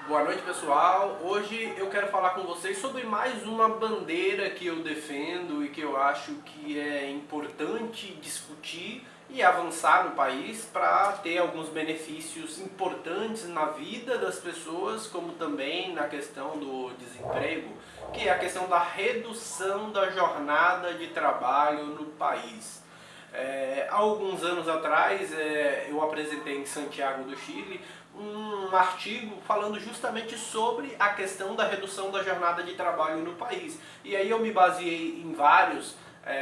Boa noite, pessoal. Hoje eu quero falar com vocês sobre mais uma bandeira que eu defendo e que eu acho que é importante discutir e avançar no país para ter alguns benefícios importantes na vida das pessoas, como também na questão do desemprego, que é a questão da redução da jornada de trabalho no país. Há alguns anos atrás eu apresentei em Santiago do Chile um artigo falando justamente sobre a questão da redução da jornada de trabalho no país. E aí eu me baseei em vários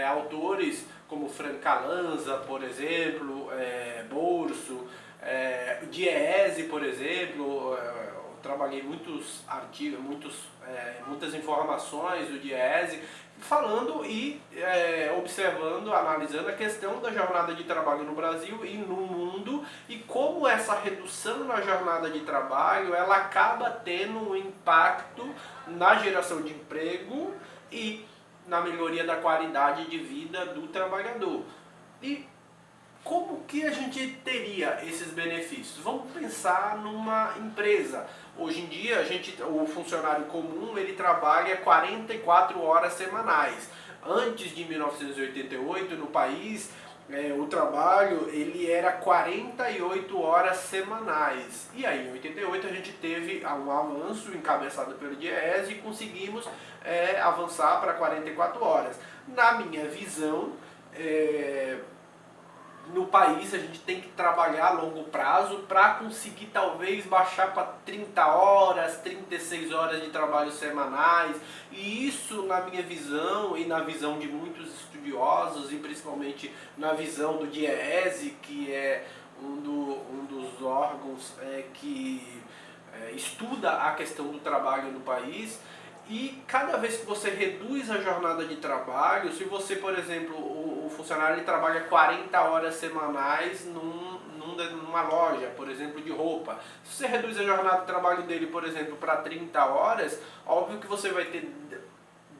autores, como Franca Lanza, por exemplo, Borso, Diese, por exemplo. Eu trabalhei muitos artigos, muitas informações do Diese, falando e observando, analisando a questão da jornada de trabalho no Brasil e no mundo e como essa redução na jornada de trabalho ela acaba tendo um impacto na geração de emprego e na melhoria da qualidade de vida do trabalhador. E como que a gente teria esses benefícios? Vamos pensar numa empresa. Hoje em dia, o funcionário comum ele trabalha 44 horas semanais. Antes de 1988, no país, o trabalho ele era 48 horas semanais. E aí, em 88, a gente teve um avanço encabeçado pelo Diese e conseguimos avançar para 44 horas. Na minha visão, no país a gente tem que trabalhar a longo prazo para conseguir talvez baixar para 30 horas, 36 horas de trabalho semanais. E isso, na minha visão e na visão de muitos estudiosos, e principalmente na visão do Diese, que é um dos órgãos que estuda a questão do trabalho no país. E cada vez que você reduz a jornada de trabalho, se você, por exemplo, o funcionário ele trabalha 40 horas semanais numa loja, por exemplo, de roupa. Se você reduz a jornada de trabalho dele, por exemplo, para 30 horas, óbvio que você vai ter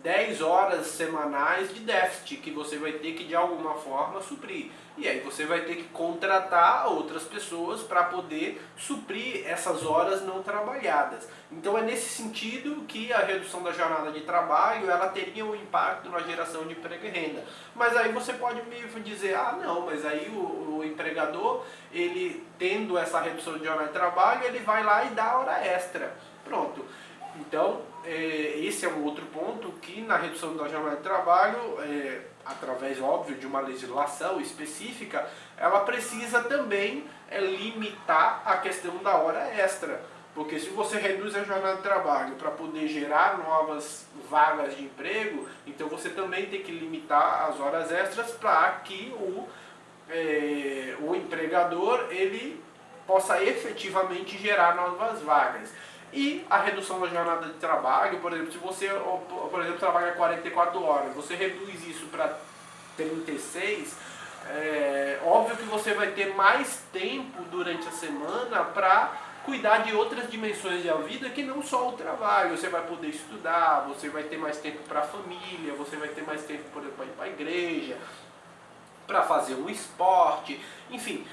10 horas semanais de déficit que você vai ter que de alguma forma suprir. E aí você vai ter que contratar outras pessoas para poder suprir essas horas não trabalhadas. Então é nesse sentido que a redução da jornada de trabalho ela teria um impacto na geração de emprego e renda. Mas aí você pode me dizer, ah não, mas aí o empregador, ele tendo essa redução de jornada de trabalho, ele vai lá e dá hora extra. Pronto. Então, esse é um outro ponto que na redução da jornada de trabalho, através, óbvio, de uma legislação específica, ela precisa também limitar a questão da hora extra. Porque se você reduz a jornada de trabalho para poder gerar novas vagas de emprego, então você também tem que limitar as horas extras para que o empregador ele possa efetivamente gerar novas vagas. E a redução da jornada de trabalho, por exemplo, se você, por exemplo, trabalha 44 horas, você reduz isso para 36, óbvio que você vai ter mais tempo durante a semana para cuidar de outras dimensões da vida que não só o trabalho. Você vai poder estudar, você vai ter mais tempo para a família, você vai ter mais tempo, por exemplo, para ir para a igreja, para fazer um esporte, enfim,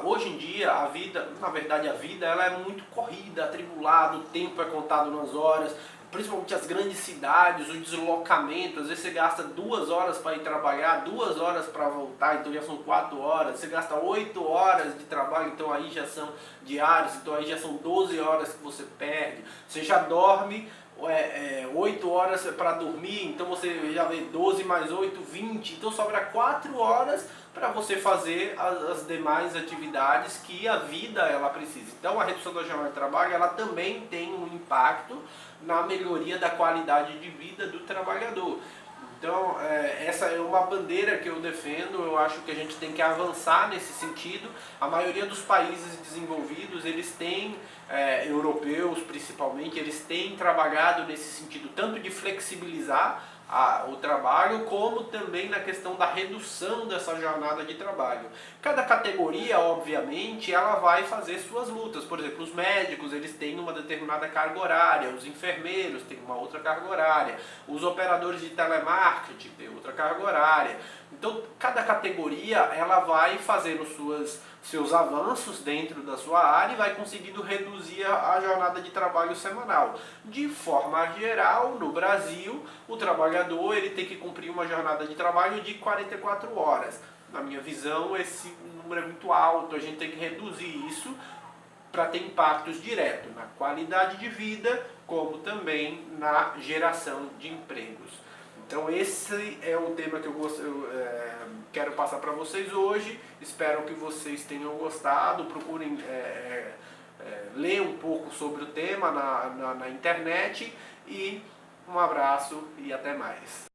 hoje em dia a vida, na verdade a vida ela é muito corrida, atribulada, o tempo é contado nas horas, principalmente as grandes cidades, o deslocamento, às vezes você gasta 2 horas para ir trabalhar, 2 horas para voltar, então já são 4 horas, você gasta 8 horas de trabalho, então aí já são diários, então aí já são 12 horas que você perde, você já dorme 8 horas para dormir, então você já vê 12 mais 8, 20, então sobra 4 horas para você fazer as demais atividades que a vida ela precisa. Então a redução da jornada de trabalho ela também tem um impacto na melhoria da qualidade de vida do trabalhador. Então essa é uma bandeira que eu defendo, eu acho que a gente tem que avançar nesse sentido. A maioria dos países desenvolvidos, eles têm, europeus principalmente, eles têm trabalhado nesse sentido, tanto de flexibilizar o trabalho, como também na questão da redução dessa jornada de trabalho. Cada categoria, obviamente, ela vai fazer suas lutas. Por exemplo, os médicos, eles têm uma determinada carga horária, os enfermeiros têm uma outra carga horária, os operadores de telemarketing têm outra carga horária. Então, cada categoria, ela vai fazendo seus avanços dentro da sua área e vai conseguindo reduzir a jornada de trabalho semanal. De forma geral, no Brasil, o trabalhador ele tem que cumprir uma jornada de trabalho de 44 horas. Na minha visão, esse número é muito alto, a gente tem que reduzir isso para ter impactos diretos na qualidade de vida, como também na geração de empregos. Então esse é o tema que eu quero passar para vocês hoje. Espero que vocês tenham gostado. Procurem ler um pouco sobre o tema na internet. E um abraço e até mais.